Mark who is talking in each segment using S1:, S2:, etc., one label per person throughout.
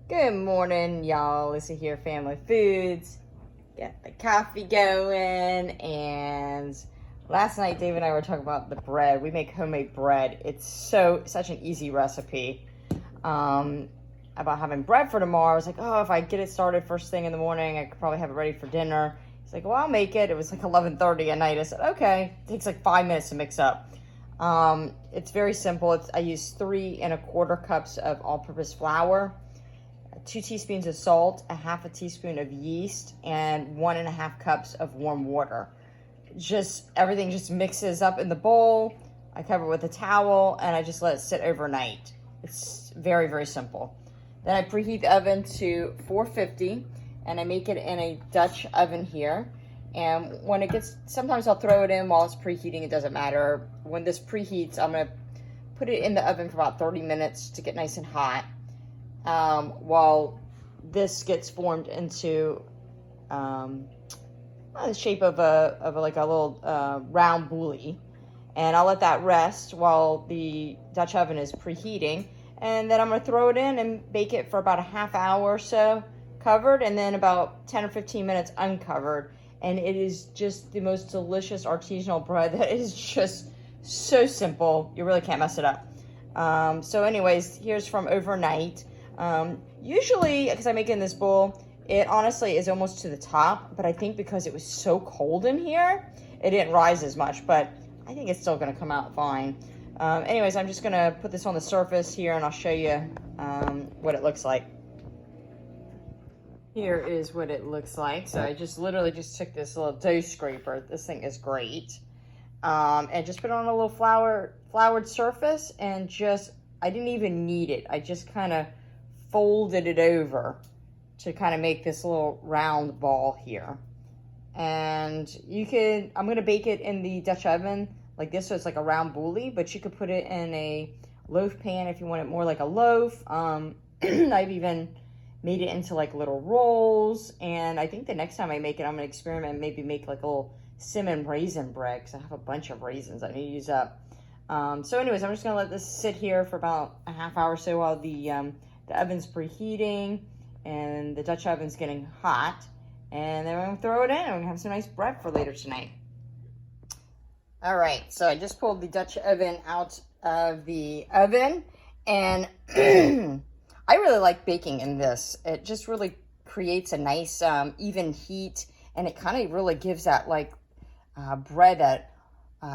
S1: Good morning, y'all. Lisa here, Family Foods. Get the coffee going. And last night, Dave and I were talking about the bread. We make homemade bread. It's such an easy recipe. About having bread for tomorrow. I was like, oh, if I get it started first thing in the morning, I could probably have it ready for dinner. He's like, well, I'll make it. It was like 11:30 at night. I said, okay. It takes like 5 minutes to mix up. It's very simple. I use 3 1/4 cups of all-purpose flour, 2 teaspoons of salt, a half a teaspoon of yeast, and 1 1/2 cups of warm water. Everything just mixes up in the bowl. I cover it with a towel and I just let it sit overnight. It's very, very simple. Then I preheat the oven to 450 and I make it in a Dutch oven here. And when it gets, sometimes I'll throw it in while it's preheating, it doesn't matter. When this preheats, I'm gonna put it in the oven for about 30 minutes to get nice and hot. While this gets formed into the shape of a little round bouillie. And I'll let that rest while the Dutch oven is preheating. And then I'm going to throw it in and bake it for about a half hour or so covered, and then about 10 or 15 minutes uncovered. And it is just the most delicious artisanal bread that is just so simple. You really can't mess it up. So anyways, here's from overnight. Usually, because I make it in this bowl, it honestly is almost to the top, but I think because it was so cold in here, it didn't rise as much, but I think it's still going to come out fine. Anyways, I'm just going to put this on the surface here and I'll show you what it looks like. Here is what it looks like. So I literally just took this little dough scraper. This thing is great. And just put it on a little floured surface and I didn't even knead it. I just kind of folded it over to kind of make this little round ball here. And I'm going to bake it in the Dutch oven like this, so it's like a round bouillie, but you could put it in a loaf pan if you want it more like a loaf. I've even made it into like little rolls, and I think the next time I make it, I'm going to experiment and maybe make like a little cinnamon raisin bread, because I have a bunch of raisins I need to use up. So anyways, I'm just going to let this sit here for about a half hour or so while the oven's preheating and the Dutch oven's getting hot. And then we're going to throw it in and we're going to have some nice bread for later tonight. All right, so I just pulled the Dutch oven out of the oven, and I really like baking in this. It just really creates a nice even heat, and it kind of really gives that like bread that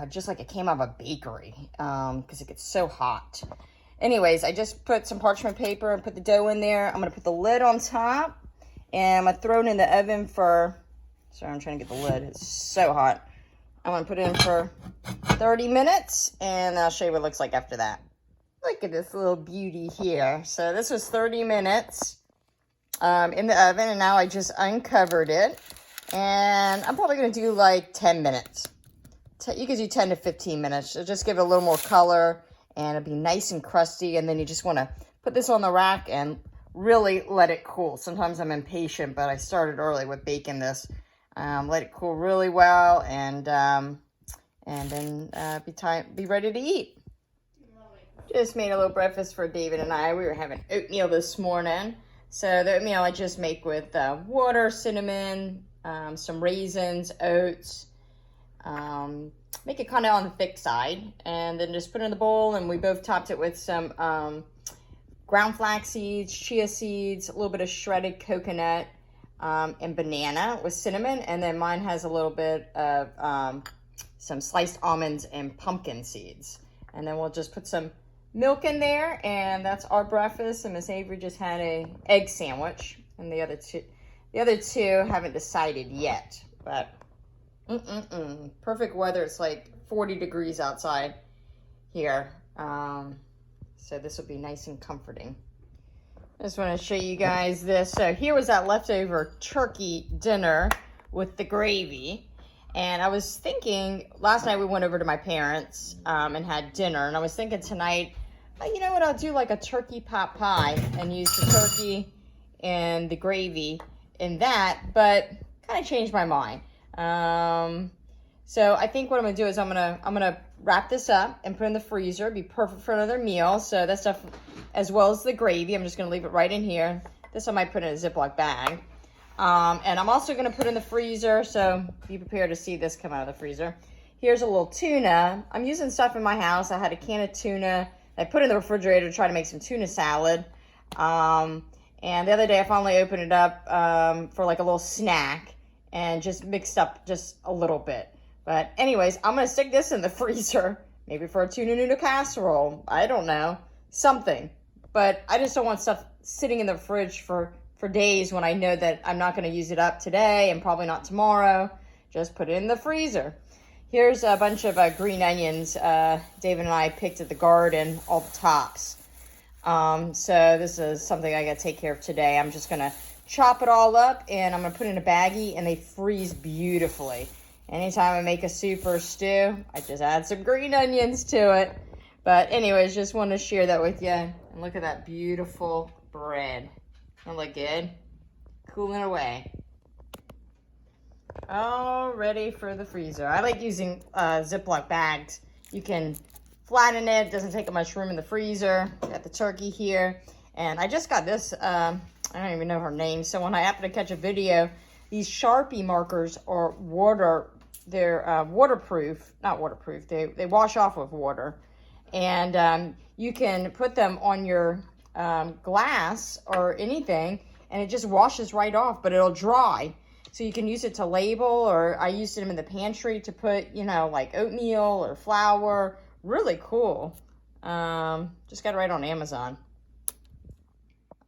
S1: just like it came out of a bakery, because it gets so hot. Anyways, I just put some parchment paper and put the dough in there. I'm going to put the lid on top, and I'm going to throw it in the oven for, sorry, I'm trying to get the lid. It's so hot. I'm going to put it in for 30 minutes, and I'll show you what it looks like after that. Look at this little beauty here. So this was 30 minutes in the oven, and now I just uncovered it. And I'm probably going to do like 10 minutes. You could do 10 to 15 minutes. So just give it a little more color, and it'll be nice and crusty. And then you just want to put this on the rack and really let it cool. Sometimes I'm impatient, but I started early with baking this. Let it cool really well, and then be ready to eat. Just made a little breakfast for David and I. We were having oatmeal this morning. So the oatmeal I just make with water, cinnamon, some raisins, oats. Make it kind of on the thick side, and then just put it in the bowl. And we both topped it with some ground flax seeds, chia seeds, a little bit of shredded coconut, and banana with cinnamon. And then mine has a little bit of some sliced almonds and pumpkin seeds. And then we'll just put some milk in there, and that's our breakfast. And Miss Avery just had a egg sandwich, and the other two haven't decided yet. But perfect weather. It's like 40 degrees outside here, so this will be nice and comforting. I just want to show you guys this. So here was that leftover turkey dinner with the gravy. And I was thinking, last night we went over to my parents and had dinner. And I was thinking tonight, you know what, I'll do like a turkey pot pie and use the turkey and the gravy in that, but kind of changed my mind. So I think what I'm going to do is I'm going to wrap this up and put it in the freezer. It'd be perfect for another meal. So that stuff, as well as the gravy, I'm just going to leave it right in here. This I might put in a Ziploc bag. And I'm also going to put in the freezer, so be prepared to see this come out of the freezer. Here's a little tuna. I'm using stuff in my house. I had a can of tuna I put in the refrigerator to try to make some tuna salad. And the other day I finally opened it up for like a little snack and just mixed up just a little bit. But anyways, I'm going to stick this in the freezer, maybe for a tuna noodle casserole. I don't know, something. But I just don't want stuff sitting in the fridge for days when I know that I'm not going to use it up today and probably not tomorrow. Just put it in the freezer. Here's a bunch of green onions David and I picked at the garden, all the tops. So this is something I got to take care of today. I'm just going to chop it all up and I'm going to put it in a baggie, and they freeze beautifully. Anytime I make a soup or a stew, I just add some green onions to it. But anyways, just want to share that with you. And look at that beautiful bread. Doesn't look good? Cooling away. All ready for the freezer. I like using Ziploc bags. You can flatten it. Doesn't take up much room in the freezer. Got the turkey here. And I just got this, I don't even know her name. So when I happen to catch a video, these Sharpie markers are they're waterproof. Not waterproof. They wash off with water. And you can put them on your glass or anything, and it just washes right off, but it'll dry. So you can use it to label, or I used them in the pantry to put, you know, like oatmeal or flour. Really cool. Just got it right on Amazon.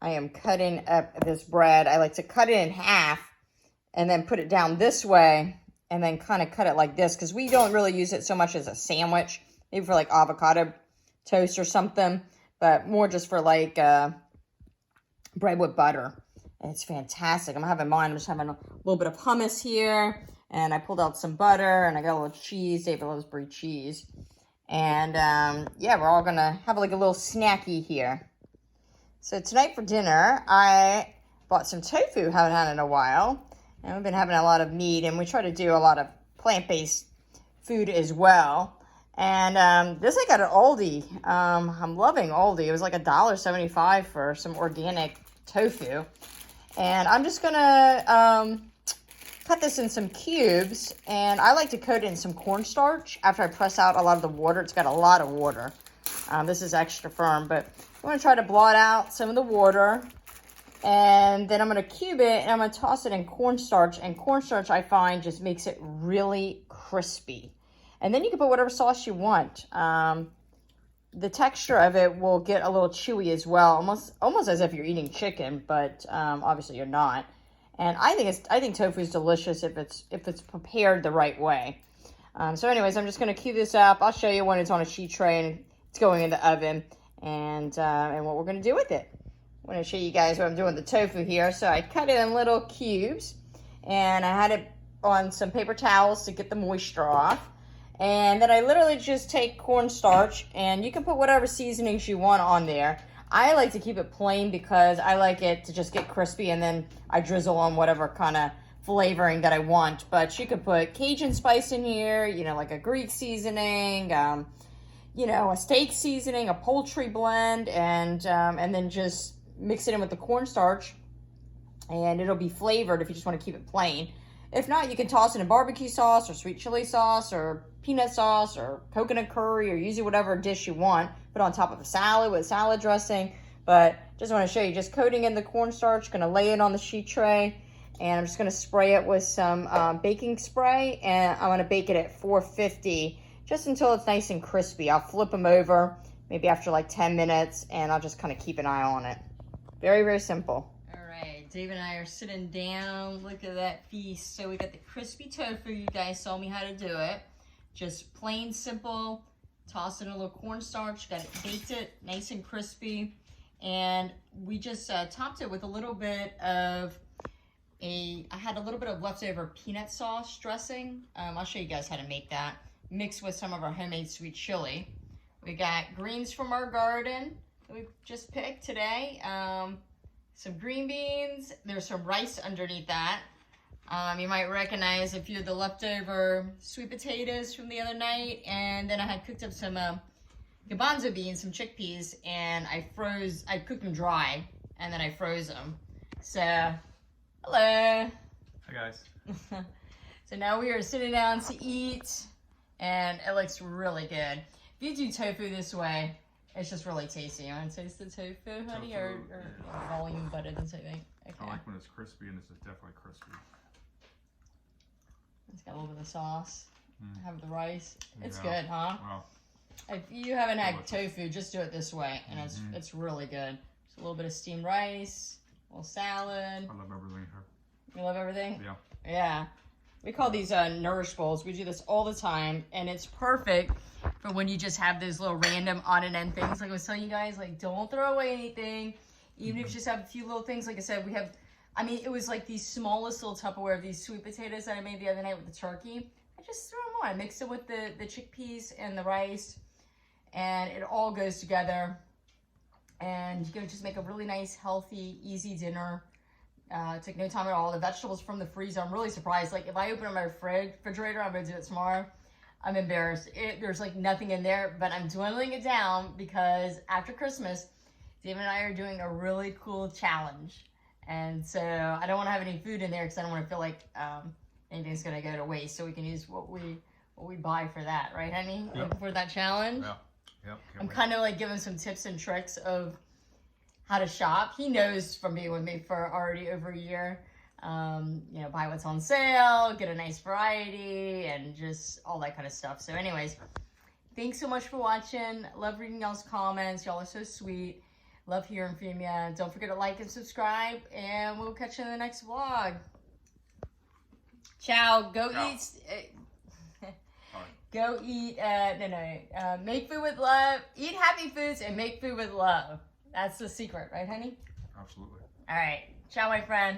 S1: I am cutting up this bread. I like to cut it in half and then put it down this way and then kind of cut it like this, because we don't really use it so much as a sandwich, maybe for like avocado toast or something, but more just for like bread with butter. And it's fantastic. I'm having mine. I'm just having a little bit of hummus here, and I pulled out some butter, and I got a little cheese. David loves brie cheese. And yeah, we're all gonna have like a little snacky here. So tonight for dinner, I bought some tofu. Haven't had it in a while, and we've been having a lot of meat, and we try to do a lot of plant-based food as well. And this I got at Aldi. I'm loving Aldi. It was like $1.75 for some organic tofu. And I'm just gonna cut this in some cubes, and I like to coat it in some cornstarch after I press out a lot of the water. It's got a lot of water. This is extra firm, but I'm gonna try to blot out some of the water, and then I'm gonna cube it, and I'm gonna toss it in cornstarch. And cornstarch, I find, just makes it really crispy. And then you can put whatever sauce you want. The texture of it will get a little chewy as well, almost as if you're eating chicken, but obviously you're not. And I think tofu is delicious if it's prepared the right way. So anyways, I'm just gonna cube this up. I'll show you when it's on a sheet tray and it's going in the oven, and what we're gonna do with it. I'm gonna show you guys what I'm doing with the tofu here. So I cut it in little cubes, and I had it on some paper towels to get the moisture off. And then I literally just take cornstarch, and you can put whatever seasonings you want on there. I like to keep it plain because I like it to just get crispy, and then I drizzle on whatever kind of flavoring that I want. But you could put Cajun spice in here, you know, like a Greek seasoning, you know, a steak seasoning, a poultry blend, and then just mix it in with the cornstarch, and it'll be flavored if you just want to keep it plain. If not, you can toss in a barbecue sauce or sweet chili sauce or peanut sauce or coconut curry, or use whatever dish you want. Put on top of a salad with salad dressing. But just want to show you, just coating in the cornstarch, going to lay it on the sheet tray, and I'm just going to spray it with some baking spray, and I'm going to bake it at 450 just until it's nice and crispy. I'll flip them over maybe after like 10 minutes, and I'll just kind of keep an eye on it. Very, very simple. Dave and I are sitting down. Look at that feast. So we got the crispy tofu. You guys saw me how to do it. Just plain simple. Toss in a little cornstarch. Got it, baked it nice and crispy. And we just topped it with a little bit of I had a little bit of leftover peanut sauce dressing. I'll show you guys how to make that. Mixed with some of our homemade sweet chili. We got greens from our garden that we just picked today. Some green beans. There's some rice underneath that. You might recognize a few of the leftover sweet potatoes from the other night. And then I had cooked up some garbanzo beans, some chickpeas, and I cooked them dry, and then I froze them. So, hello.
S2: Hi guys.
S1: So now we are sitting down to eat, and it looks really good. If you do tofu this way, it's just really tasty. You want to taste the tofu, honey, or volume butted and something? Okay.
S2: I like when it's crispy, and this is definitely crispy.
S1: It's got a little bit of sauce. Have the rice. It's
S2: Yeah.
S1: good, huh?
S2: Wow.
S1: If you haven't had tofu, just do it this way, and it's really good. Just a little bit of steamed rice, a little salad.
S2: I love everything here.
S1: You love everything?
S2: Yeah.
S1: Yeah. We call these Nourish Bowls. We do this all the time, and it's perfect for when you just have those little random on and end things. Like I was telling you guys, like, don't throw away anything. Even if you just have a few little things. Like I said, we have, I mean, it was like these smallest little Tupperware of these sweet potatoes that I made the other night with the turkey. I just threw them on. I mixed it with the chickpeas and the rice, and it all goes together. And you can just make a really nice, healthy, easy dinner. Took no time at all. The vegetables from the freezer, I'm really surprised. Like, if I open up my refrigerator, I'm going to do it tomorrow. I'm embarrassed. There's like nothing in there, but I'm dwindling it down because after Christmas, David and I are doing a really cool challenge. And so I don't want to have any food in there because I don't want to feel like anything's going to go to waste. So we can use what we buy for that, right, honey?
S2: Yep.
S1: For that challenge.
S2: Yeah. Yep.
S1: I'm kind of like giving some tips and tricks of how to shop. He knows from being with me for already over a year. You know, buy what's on sale, get a nice variety, and just all that kind of stuff. So anyways, thanks so much for watching. Love reading y'all's comments. Y'all are so sweet. Love hearing from you. Don't forget to like and subscribe, and we'll catch you in the next vlog. Ciao. Go eat. Go eat. Make food with love. Eat happy foods and make food with love. That's the secret, right, honey?
S2: Absolutely.
S1: All right. Ciao, my friend.